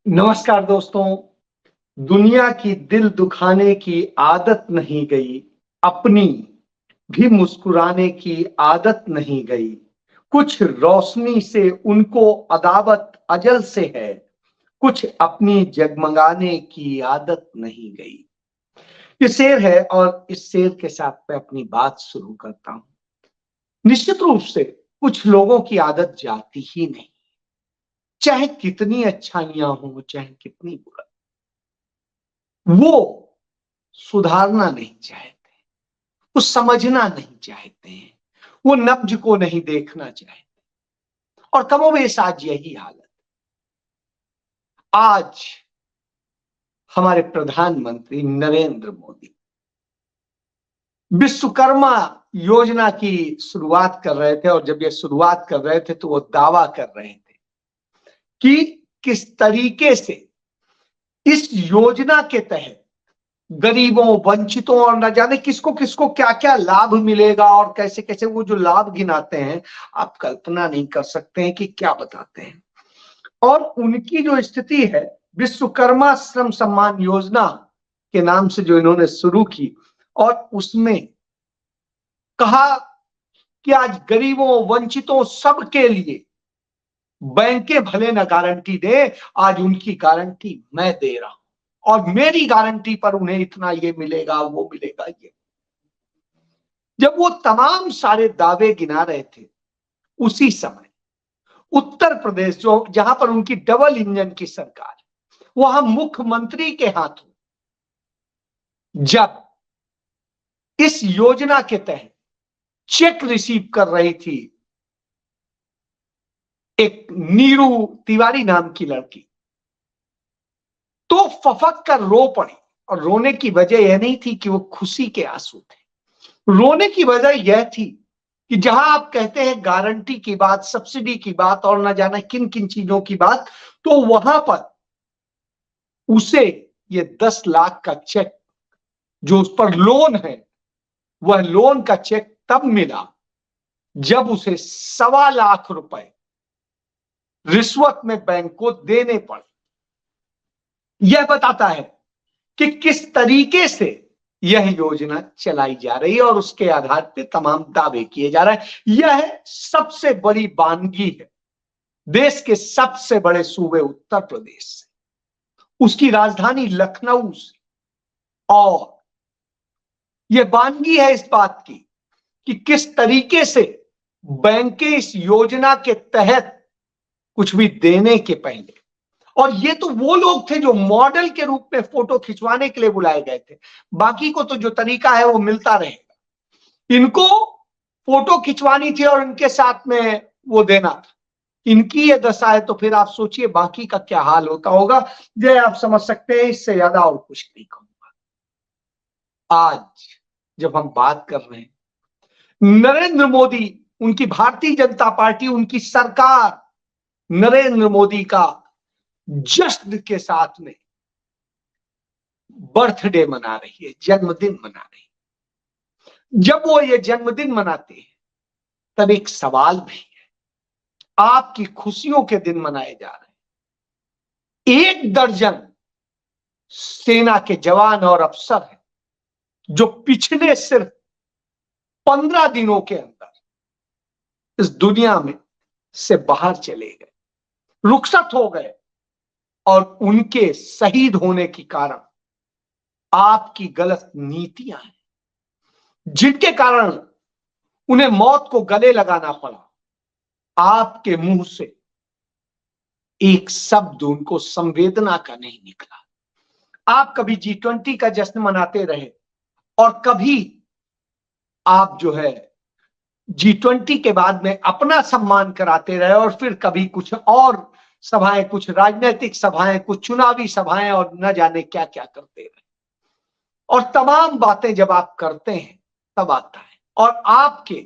नमस्कार दोस्तों। दुनिया की दिल दुखाने की आदत नहीं गई, अपनी भी मुस्कुराने की आदत नहीं गई। कुछ रोशनी से उनको अदावत अजल से है, कुछ अपनी जगमगाने की आदत नहीं गई। ये शेर है और इस शेर के साथ मैं अपनी बात शुरू करता हूं। निश्चित रूप से कुछ लोगों की आदत जाती ही नहीं, चाहे कितनी अच्छाइयां हो, चाहे कितनी बुराई, वो सुधारना नहीं चाहते, वो समझना नहीं चाहते हैं, वो नब्ज को नहीं देखना चाहते। और कमोबेश आज यही हालत। आज हमारे प्रधानमंत्री नरेंद्र मोदी विश्वकर्मा योजना की शुरुआत कर रहे थे, और जब ये शुरुआत कर रहे थे तो वो दावा कर रहे थे कि किस तरीके से इस योजना के तहत गरीबों, वंचितों और न जाने किसको किसको क्या क्या लाभ मिलेगा, और कैसे कैसे वो जो लाभ गिनाते हैं आप कल्पना नहीं कर सकते हैं कि क्या बताते हैं। और उनकी जो स्थिति है, विश्वकर्मा श्रम सम्मान योजना के नाम से जो इन्होंने शुरू की, और उसमें कहा कि आज गरीबों, वंचितों सबके लिए बैंकें भले न गारंटी दे, आज उनकी गारंटी मैं दे रहा हूं, और मेरी गारंटी पर उन्हें इतना ये मिलेगा, वो मिलेगा। ये जब वो तमाम सारे दावे गिना रहे थे, उसी समय उत्तर प्रदेश, जो जहां पर उनकी डबल इंजन की सरकार, वहां मुख्यमंत्री के हाथों जब इस योजना के तहत चेक रिसीव कर रही थी एक नीरू तिवारी नाम की लड़की, तो फफक कर रो पड़ी। और रोने की वजह यह नहीं थी कि वो खुशी के आंसू थे, रोने की वजह यह थी कि जहां आप कहते हैं गारंटी की बात, सब्सिडी की बात और न जाना किन किन चीजों की बात, तो वहां पर उसे ये 10 लाख का चेक जो उस पर लोन है, वह लोन का चेक तब मिला जब उसे 1.25 लाख रुपए रिश्वत में बैंक को देने पड़े। यह बताता है कि किस तरीके से यह योजना चलाई जा रही है और उसके आधार पर तमाम दावे किए जा रहे हैं। यह सबसे बड़ी वानगी है देश के सबसे बड़े सूबे उत्तर प्रदेश से, उसकी राजधानी लखनऊ से। और यह वानगी है इस बात की कि किस तरीके से बैंकें इस योजना के तहत कुछ भी देने के पहले, और ये तो वो लोग थे जो मॉडल के रूप में फोटो खिंचवाने के लिए बुलाए गए थे, बाकी को तो जो तरीका है वो मिलता रहेगा। इनको फोटो खिंचवानी थी और इनके साथ में वो देना था। इनकी ये दशा है तो फिर आप सोचिए बाकी का क्या हाल होता होगा। ये आप समझ सकते हैं, इससे ज्यादा और कुछ नहीं कहूंगा। आज जब हम बात कर रहे हैं, नरेंद्र मोदी, उनकी भारतीय जनता पार्टी, उनकी सरकार नरेंद्र मोदी का जश्न के साथ में बर्थडे मना रही है, जन्मदिन मना रही है। जब वो ये जन्मदिन मनाते हैं तब एक सवाल भी है, आपकी खुशियों के दिन मनाए जा रहे हैं। 1 दर्जन सेना के जवान और अफसर हैं जो पिछले सिर्फ 15 दिनों के अंदर इस दुनिया में से बाहर चले गए, रुखसत हो गए, और उनके शहीद होने के कारण आपकी गलत नीतियां हैं, जिनके कारण उन्हें मौत को गले लगाना पड़ा। आपके मुंह से एक शब्द उनको संवेदना का नहीं निकला। आप कभी G20 का जश्न मनाते रहे, और कभी आप जो है G20 के बाद में अपना सम्मान कराते रहे, और फिर कभी कुछ और सभाएं, कुछ राजनीतिक सभाएं, कुछ चुनावी सभाएं, और न जाने क्या क्या करते रहे। और तमाम बातें जब आप करते हैं तब आता है। और आपके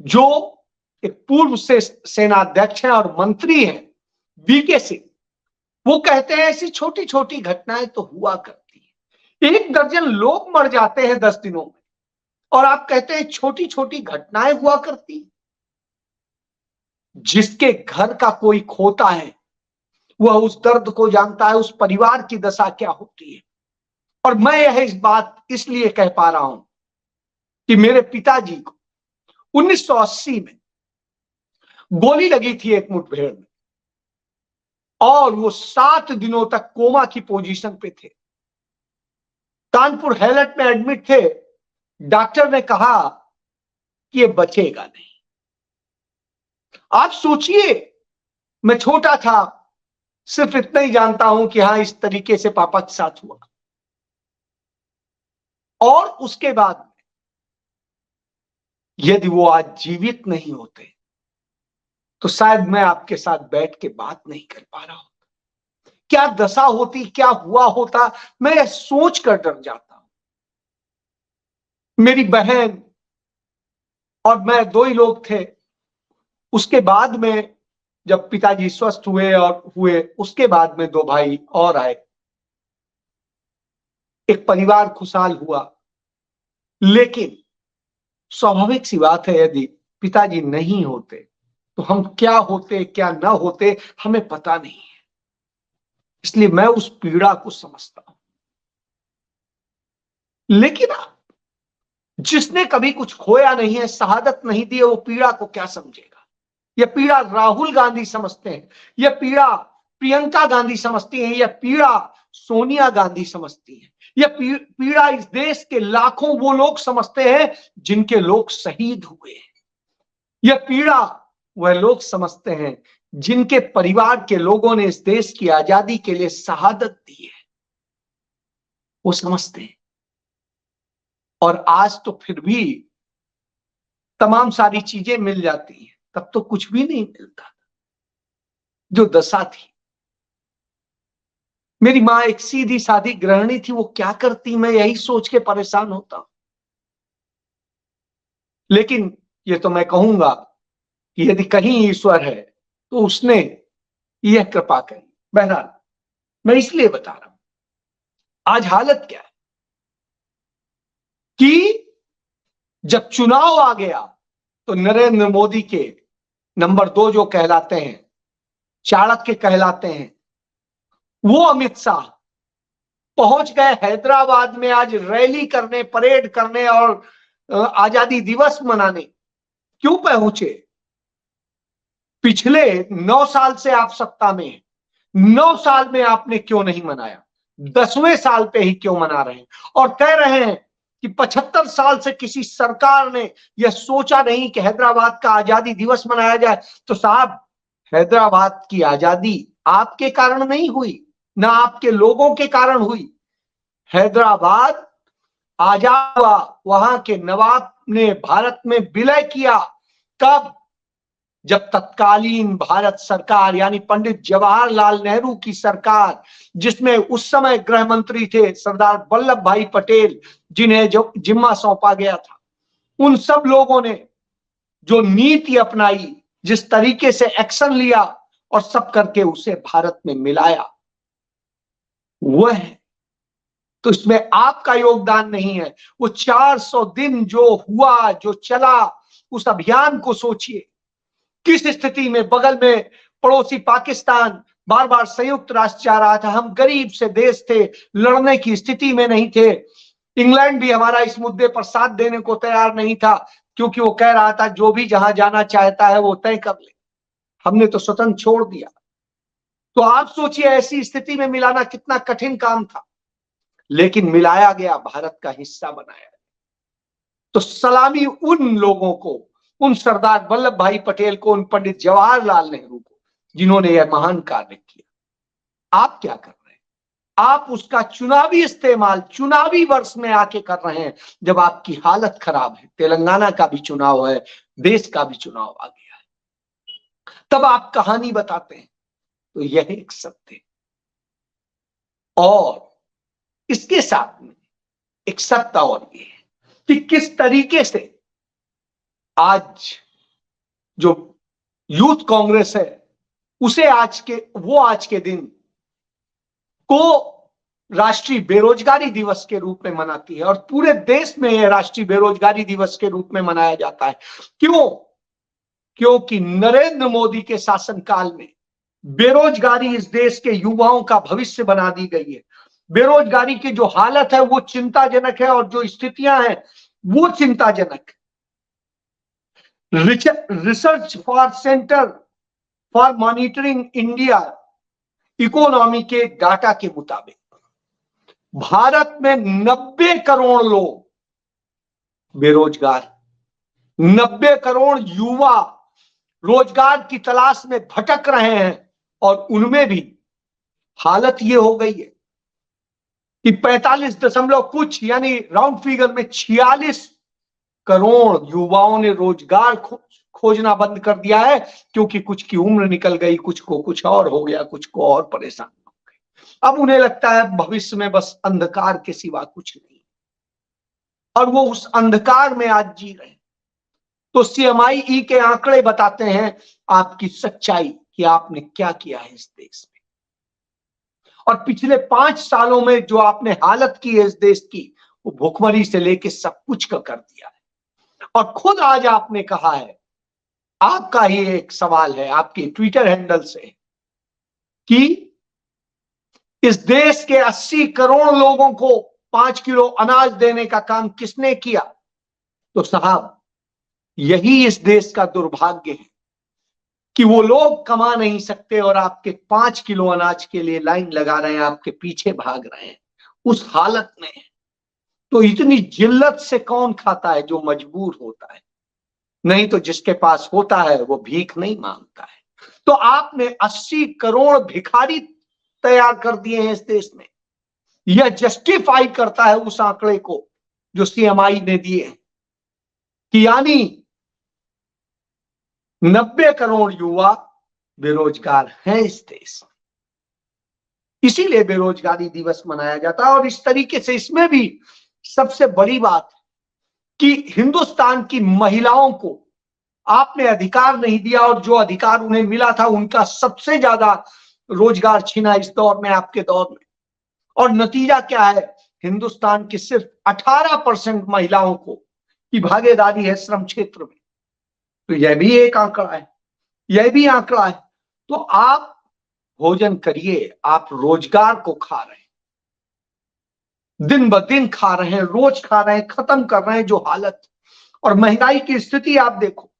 जो एक पूर्व से सेनाध्यक्ष हैं और मंत्री हैं, VK सिंह, वो कहते हैं ऐसी छोटी छोटी घटनाएं तो हुआ करती है। 1 दर्जन लोग मर जाते हैं 10 दिनों में, और आप कहते हैं छोटी छोटी घटनाएं हुआ करती। जिसके घर का कोई खोता है वह उस दर्द को जानता है, उस परिवार की दशा क्या होती है। और मैं यह इस बात इसलिए कह पा रहा हूं कि मेरे पिताजी को 1980 में गोली लगी थी एक मुठभेड़ में, और वो 7 दिनों तक कोमा की पोजीशन पे थे। कानपुर हैलट में एडमिट थे। डॉक्टर ने कहा कि ये बचेगा नहीं। आप सोचिए, मैं छोटा था, सिर्फ इतना ही जानता हूं कि हां इस तरीके से पापा के साथ हुआ। और उसके बाद यदि वो आज जीवित नहीं होते तो शायद मैं आपके साथ बैठ के बात नहीं कर पा रहा हूं। क्या दशा होती, क्या हुआ होता, मैं सोच कर डर जाता हूं। मेरी बहन और मैं 2 ही लोग थे। उसके बाद में जब पिताजी स्वस्थ हुए उसके बाद में 2 भाई और आए, एक परिवार खुशहाल हुआ। लेकिन स्वाभाविक सी बात है, यदि पिताजी नहीं होते तो हम क्या होते क्या ना होते हमें पता नहीं है। इसलिए मैं उस पीड़ा को समझता हूं। लेकिन जिसने कभी कुछ खोया नहीं है, शहादत नहीं दी है, वो पीड़ा को क्या समझेगा। यह पीड़ा राहुल गांधी समझते हैं, यह पीड़ा प्रियंका गांधी समझती हैं, यह पीड़ा सोनिया गांधी समझती हैं, यह पीड़ा इस देश के लाखों वो लोग समझते हैं जिनके लोग शहीद हुए हैं। यह पीड़ा वह लोग समझते हैं जिनके परिवार के लोगों ने इस देश की आजादी के लिए शहादत दी है। वो समझते हैं। और आज तो फिर भी तमाम सारी चीजें मिल जाती हैं, तब तो कुछ भी नहीं मिलता। जो दशा थी, मेरी मां एक सीधी सादी गृहिणी थी, वो क्या करती मैं यही सोच के परेशान होता हूं। लेकिन ये तो मैं कहूंगा कि यदि कहीं ईश्वर है तो उसने यह कृपा करी। बहरहाल मैं इसलिए बता रहा हूं, आज हालत क्या है कि जब चुनाव आ गया तो नरेंद्र मोदी के नंबर 2 जो कहलाते हैं, चाणक्य कहलाते हैं, वो अमित शाह पहुंच गए हैदराबाद में आज रैली करने, परेड करने और आजादी दिवस मनाने। क्यों पहुंचे? पिछले 9 साल से आप सत्ता में हैं, 9 साल में आपने क्यों नहीं मनाया? 10वें साल पे ही क्यों मना रहे हैं? और कह रहे हैं कि 75 साल से किसी सरकार ने यह सोचा नहीं कि हैदराबाद का आजादी दिवस मनाया जाए। तो साहब, हैदराबाद की आजादी आपके कारण नहीं हुई, ना आपके लोगों के कारण हुई। हैदराबाद आजाद हुआ, वहां के नवाब ने भारत में विलय किया। कब? जब तत्कालीन भारत सरकार यानी पंडित जवाहरलाल नेहरू की सरकार, जिसमें उस समय गृह मंत्री थे सरदार वल्लभ भाई पटेल, जिन्हें जो जिम्मा सौंपा गया था, उन सब लोगों ने जो नीति अपनाई, जिस तरीके से एक्शन लिया और सब करके उसे भारत में मिलाया, वह है। तो इसमें आपका योगदान नहीं है। वो 400 दिन जो हुआ, जो चला, उस अभियान को सोचिए। किस स्थिति में बगल में पड़ोसी पाकिस्तान बार बार संयुक्त राष्ट्र चाह रहा था, हम गरीब से देश थे, लड़ने की स्थिति में नहीं थे। इंग्लैंड भी हमारा इस मुद्दे पर साथ देने को तैयार नहीं था, क्योंकि वो कह रहा था जो भी जहां जाना चाहता है वो तय कर ले, हमने तो स्वतंत्र छोड़ दिया। तो आप सोचिए ऐसी स्थिति में मिलाना कितना कठिन काम था, लेकिन मिलाया गया, भारत का हिस्सा बनाया। तो सलामी उन लोगों को, उन सरदार वल्लभ भाई पटेल को, उन पंडित जवाहरलाल नेहरू को, जिन्होंने यह महान कार्य किया। आप क्या कर रहे हैं? आप उसका चुनावी इस्तेमाल चुनावी वर्ष में आके कर रहे हैं, जब आपकी हालत खराब है। तेलंगाना का भी चुनाव है, देश का भी चुनाव आ गया है, तब आप कहानी बताते हैं। तो यह एक सत्य है। और इसके साथ में एक सत्ता और ये है कि किस तरीके से आज जो यूथ कांग्रेस है, उसे आज के दिन को राष्ट्रीय बेरोजगारी दिवस के रूप में मनाती है, और पूरे देश में यह राष्ट्रीय बेरोजगारी दिवस के रूप में मनाया जाता है। क्यों? क्योंकि नरेंद्र मोदी के शासनकाल में बेरोजगारी इस देश के युवाओं का भविष्य बना दी गई है। बेरोजगारी की जो हालत है वो चिंताजनक है और जो स्थितियां हैं वो चिंताजनक है। Research for centre for monitoring India economy के डाटा के मुताबिक भारत में 90 करोड़ लोग बेरोजगार, 90 करोड़ युवा रोजगार की तलाश में भटक रहे हैं और उनमें भी हालत ये हो गई है कि 45 दशमलव कुछ यानी राउंड फिगर में 46 करोड़ युवाओं ने रोजगार खोजना बंद कर दिया है, क्योंकि कुछ की उम्र निकल गई, कुछ को कुछ और हो गया, कुछ को और परेशान हो गए। अब उन्हें लगता है भविष्य में बस अंधकार के सिवा कुछ नहीं, और वो उस अंधकार में आज जी रहे हैं। तो CMIE के आंकड़े बताते हैं आपकी सच्चाई कि आपने क्या किया है इस देश में, और पिछले 5 सालों में जो आपने हालत की है इस देश की, वो भुखमरी से लेके सब कुछ का कर दिया है। और खुद आज आपने कहा है, आपका ही एक सवाल है आपके ट्विटर हैंडल से, कि इस देश के 80 करोड़ लोगों को 5 किलो अनाज देने का काम किसने किया? तो साहब, यही इस देश का दुर्भाग्य है कि वो लोग कमा नहीं सकते और आपके 5 किलो अनाज के लिए लाइन लगा रहे हैं, आपके पीछे भाग रहे हैं। उस हालत में तो इतनी जिल्लत से कौन खाता है जो मजबूर होता है? नहीं तो जिसके पास होता है वो भीख नहीं मांगता है। तो आपने 80 करोड़ भिखारी तैयार कर दिए हैं इस देश में। यह जस्टिफाई करता है उस आंकड़े को जो CMI ने दिए हैं कि यानी 90 करोड़ युवा बेरोजगार हैं इस देश में। इसीलिए बेरोजगारी दिवस मनाया जाता है। और इस तरीके से इसमें भी सबसे बड़ी बात कि हिंदुस्तान की महिलाओं को आपने अधिकार नहीं दिया, और जो अधिकार उन्हें मिला था उनका सबसे ज्यादा रोजगार छीना इस दौर में, आपके दौर में। और नतीजा क्या है? हिंदुस्तान की सिर्फ 18% महिलाओं को की भागीदारी है श्रम क्षेत्र में। तो यह भी एक आंकड़ा है, यह भी आंकड़ा है। तो आप भोजन करिए, आप रोजगार को खा रहे हैं, दिन ब दिन खा रहे हैं, रोज खा रहे हैं, खत्म कर रहे हैं जो हालत। और महंगाई की स्थिति आप देखो,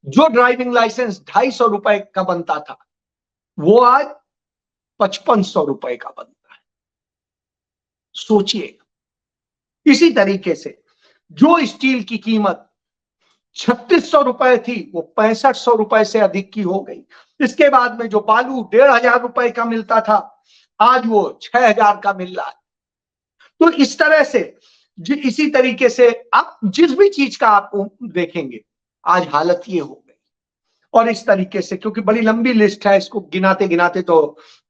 जो ड्राइविंग लाइसेंस 250 रुपए का बनता था वो आज 5500 रुपए का बनता है। सोचिए, इसी तरीके से जो स्टील की कीमत 3600 रुपए थी वो 6500 रुपए से अधिक की हो गई। इसके बाद में जो बालू 1500 रुपए का मिलता था आज वो 6000 का मिल रहा है। तो इस तरह से इसी तरीके से आप जिस भी चीज का आप देखेंगे आज हालत ये हो गई। और इस तरीके से, क्योंकि बड़ी लंबी लिस्ट है, इसको गिनाते गिनाते तो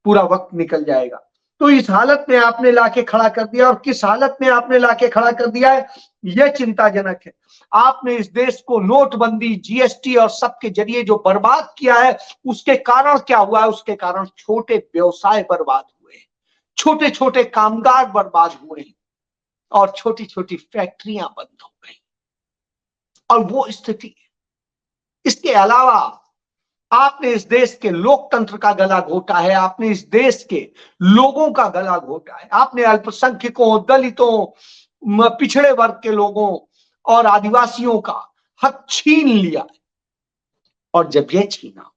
पूरा वक्त निकल जाएगा। तो इस हालत में आपने लाके खड़ा कर दिया, और किस हालत में आपने लाके खड़ा कर दिया है यह चिंताजनक है। आपने इस देश को नोटबंदी, GST और सबके जरिए जो बर्बाद किया है, उसके कारण क्या हुआ है? उसके कारण छोटे व्यवसाय बर्बाद हुए, छोटे छोटे कामगार बर्बाद हुए और छोटी छोटी फैक्ट्रियां बंद हो गई। और वो स्थिति है। इसके अलावा आपने इस देश के लोकतंत्र का गला घोटा है, आपने इस देश के लोगों का गला घोटा है। आपने अल्पसंख्यकों, दलितों, पिछड़े वर्ग के लोगों और आदिवासियों का हक छीन लिया है। और जब यह छीना,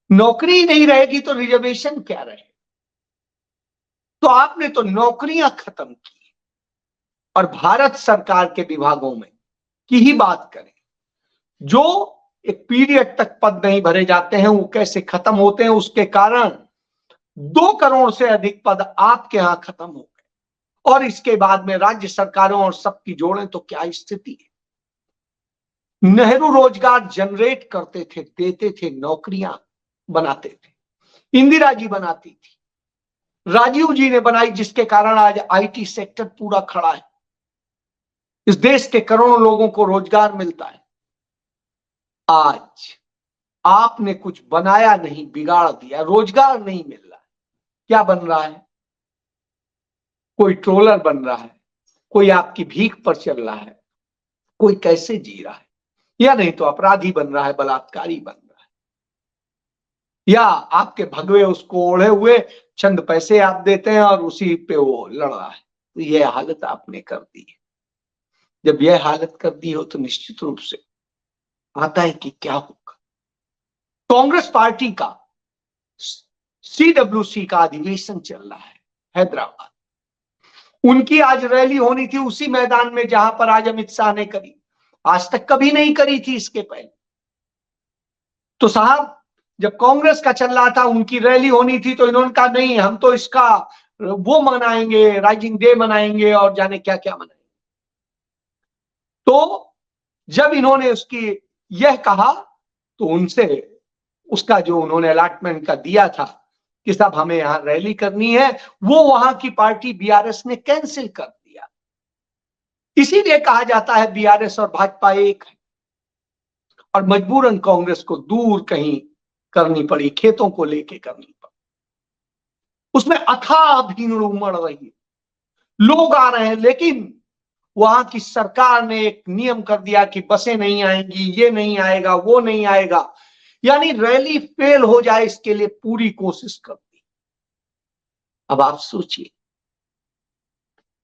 नौकरी नहीं रहेगी तो रिजर्वेशन क्या रहेगा? तो आपने तो नौकरियां खत्म की। और भारत सरकार के विभागों में की ही बात करें, जो एक पीरियड तक पद नहीं भरे जाते हैं वो कैसे खत्म होते हैं, उसके कारण 2 करोड़ से अधिक पद आपके यहां खत्म हो गए। और इसके बाद में राज्य सरकारों और सबकी जोड़ें तो क्या स्थिति है। नेहरू रोजगार जनरेट करते थे, देते थे, नौकरियां बनाते थे, इंदिरा जी बनाती थी, राजीव जी ने बनाई, जिसके कारण आज IT सेक्टर पूरा खड़ा है, इस देश के करोड़ों लोगों को रोजगार मिलता है। आज आपने कुछ बनाया नहीं, बिगाड़ दिया, रोजगार नहीं मिल रहा है। क्या बन रहा है? कोई ट्रोलर बन रहा है, कोई आपकी भीख पर चल रहा है, कोई कैसे जी रहा है, या नहीं तो अपराधी बन रहा है, बलात्कारी बन रहा है। या आपके भगवे उसको ओढ़े हुए चंद पैसे आप देते हैं और उसी पे वो लड़ रहा है। तो यह हालत आपने कर दी है। जब यह हालत कर दी हो तो निश्चित रूप से आता है कि क्या होगा। कांग्रेस पार्टी का CWC का अधिवेशन चल रहा है हैदराबाद। उनकी आज रैली होनी थी उसी मैदान में जहां पर आज अमित शाह ने करी, आज तक कभी नहीं करी थी इसके पहले। तो साहब जब कांग्रेस का चल रहा था, उनकी रैली होनी थी, तो इन्होंने कहा नहीं हम तो इसका वो मनाएंगे, राइजिंग डे मनाएंगे और जाने क्या क्या मनाएंगे। तो जब इन्होंने उसकी यह कहा तो उनसे उसका जो उन्होंने अलॉटमेंट का दिया था कि साहब हमें यहां रैली करनी है, वो वहां की पार्टी BRS ने कैंसिल कर दिया। इसीलिए कहा जाता है BRS और भाजपा एक है, और मजबूरन कांग्रेस को दूर कहीं करनी पड़ी, खेतों को लेके करनी पड़ी। उसमें अथाह भीड़ उमड़ रही है, लोग आ रहे हैं, लेकिन वहां की सरकार ने एक नियम कर दिया कि बसें नहीं आएंगी, ये नहीं आएगा, वो नहीं आएगा, यानी रैली फेल हो जाए इसके लिए पूरी कोशिश कर दी। अब आप सोचिए,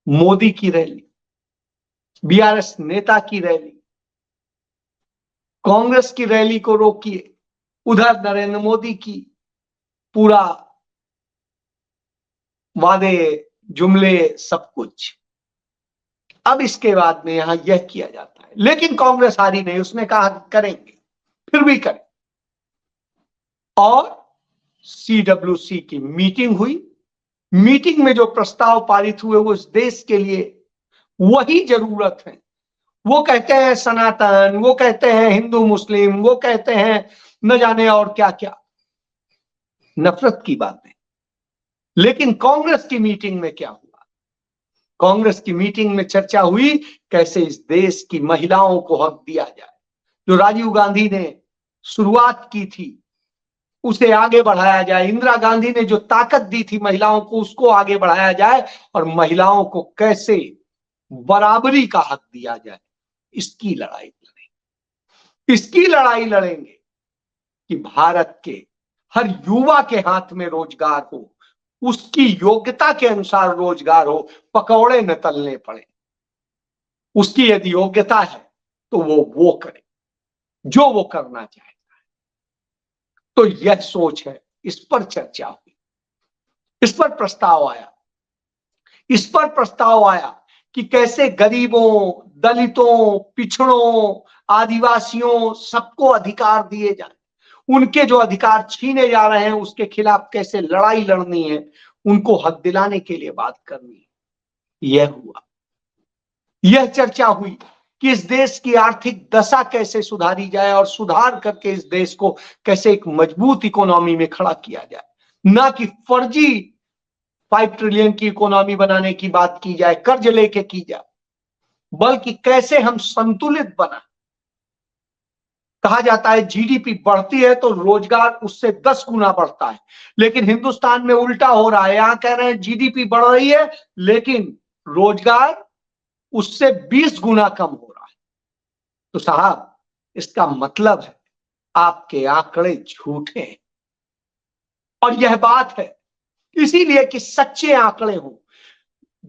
मोदी की रैली, BRS नेता की रैली, कांग्रेस की रैली को रोकिए, उधर नरेंद्र मोदी की पूरा वादे जुमले सब कुछ। अब इसके बाद में यहां यह किया जाता है, लेकिन कांग्रेस हारी नहीं, उसने कहा करेंगे, फिर भी करें। और CWC की मीटिंग हुई, मीटिंग में जो प्रस्ताव पारित हुए वो इस देश के लिए वही जरूरत है। वो कहते हैं सनातन, वो कहते हैं हिंदू मुस्लिम, वो कहते हैं न जाने और क्या क्या नफरत की बातें। लेकिन कांग्रेस की मीटिंग में क्या हुआ? कांग्रेस की मीटिंग में चर्चा हुई कैसे इस देश की महिलाओं को हक दिया जाए। जो राजीव गांधी ने शुरुआत की थी उसे आगे बढ़ाया जाए, इंदिरा गांधी ने जो ताकत दी थी महिलाओं को उसको आगे बढ़ाया जाए, और महिलाओं को कैसे बराबरी का हक दिया जाए, इसकी लड़ाई लड़ेंगे। इसकी लड़ाई लड़ेंगे कि भारत के हर युवा के हाथ में रोजगार हो, उसकी योग्यता के अनुसार रोजगार हो, पकौड़े न तलने पड़े। उसकी यदि योग्यता है तो वो करे जो वो करना चाहता है। तो यह सोच है, इस पर चर्चा हुई, इस पर प्रस्ताव आया, इस पर प्रस्ताव आया कि कैसे गरीबों, दलितों, पिछड़ों, आदिवासियों सबको अधिकार दिए जाए, उनके जो अधिकार छीने जा रहे हैं उसके खिलाफ कैसे लड़ाई लड़नी है, उनको हक दिलाने के लिए बात करनी है। यह हुआ, यह चर्चा हुई कि इस देश की आर्थिक दशा कैसे सुधारी जाए और सुधार करके इस देश को कैसे एक मजबूत इकोनॉमी में खड़ा किया जाए, ना कि फर्जी 5 ट्रिलियन की इकोनॉमी बनाने की बात की जाए, कर्ज लेके की जाए, बल्कि कैसे हम संतुलित बना। कहा जाता है GDP बढ़ती है तो रोजगार उससे 10 गुना बढ़ता है, लेकिन हिंदुस्तान में उल्टा हो रहा है। यहां कह रहे हैं GDP बढ़ रही है लेकिन रोजगार उससे 20 गुना कम हो रहा है। तो साहब इसका मतलब है आपके आंकड़े झूठे हैं, और यह बात है इसीलिए कि सच्चे आंकड़े हों।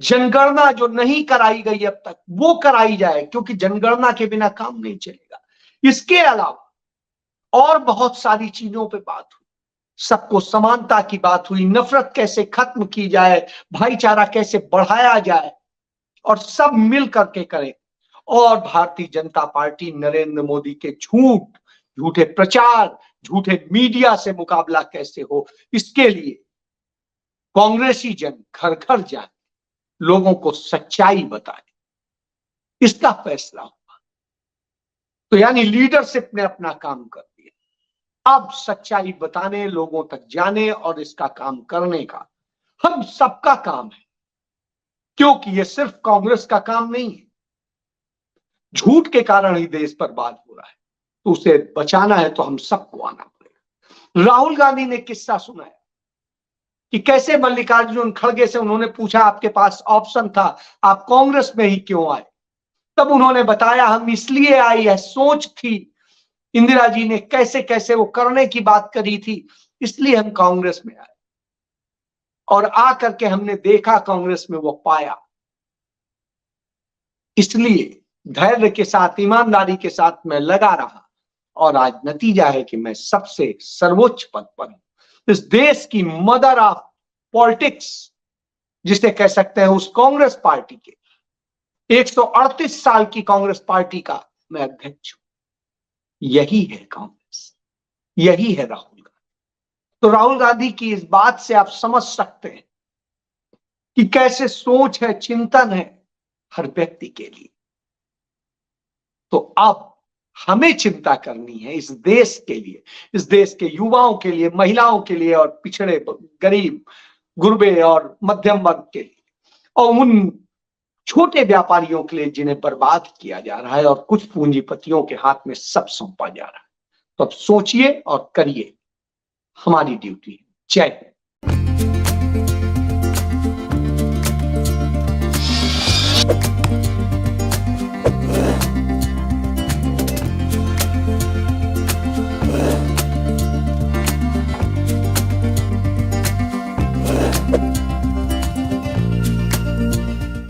जनगणना जो नहीं कराई गई अब तक वो कराई जाए, क्योंकि जनगणना के बिना काम नहीं चलेगा। इसके अलावा और बहुत सारी चीजों पे बात हुई, सबको समानता की बात हुई, नफरत कैसे खत्म की जाए, भाईचारा कैसे बढ़ाया जाए, और सब मिल करके करें। और भारतीय जनता पार्टी नरेंद्र मोदी के झूठे प्रचार, झूठे मीडिया से मुकाबला कैसे हो, इसके लिए कांग्रेसी जन घर घर जाए, लोगों को सच्चाई बताए, इसका फैसला हुआ। तो यानी लीडरशिप ने अपना काम कर दिया। अब सच्चाई बताने, लोगों तक जाने और इसका काम करने का हम सबका काम है, क्योंकि ये सिर्फ कांग्रेस का काम नहीं है। झूठ के कारण ही देश बर्बाद हो रहा है, तो उसे बचाना है तो हम सबको आना पड़ेगा। राहुल गांधी ने किस्सा सुनाया कि कैसे मल्लिकार्जुन खड़गे से उन्होंने पूछा आपके पास ऑप्शन था, आप कांग्रेस में ही क्यों आए? तब उन्होंने बताया हम इसलिए आई है, सोच थी इंदिरा जी ने कैसे कैसे वो करने की बात करी थी, इसलिए हम कांग्रेस में आए और आकर के हमने देखा कांग्रेस में वो पाया। इसलिए धैर्य के साथ, ईमानदारी के साथ मैं लगा रहा और आज नतीजा है कि मैं सबसे सर्वोच्च पद पर हूं। इस देश की मदर ऑफ पॉलिटिक्स जिसे कह सकते हैं, उस कांग्रेस पार्टी के 138 साल की कांग्रेस पार्टी का मैं अध्यक्ष हूं। यही है कांग्रेस, यही है राहुल गांधी। तो राहुल गांधी की इस बात से आप समझ सकते हैं कि कैसे सोच है, चिंतन है हर व्यक्ति के लिए। तो अब हमें चिंता करनी है इस देश के लिए, इस देश के युवाओं के लिए, महिलाओं के लिए और पिछड़े, गरीब, गुरबे और मध्यम वर्ग के लिए, और उन छोटे व्यापारियों के लिए जिन्हें बर्बाद किया जा रहा है और कुछ पूंजीपतियों के हाथ में सब सौंपा जा रहा है। तो अब सोचिए और करिए, हमारी ड्यूटी है। जय हिंद।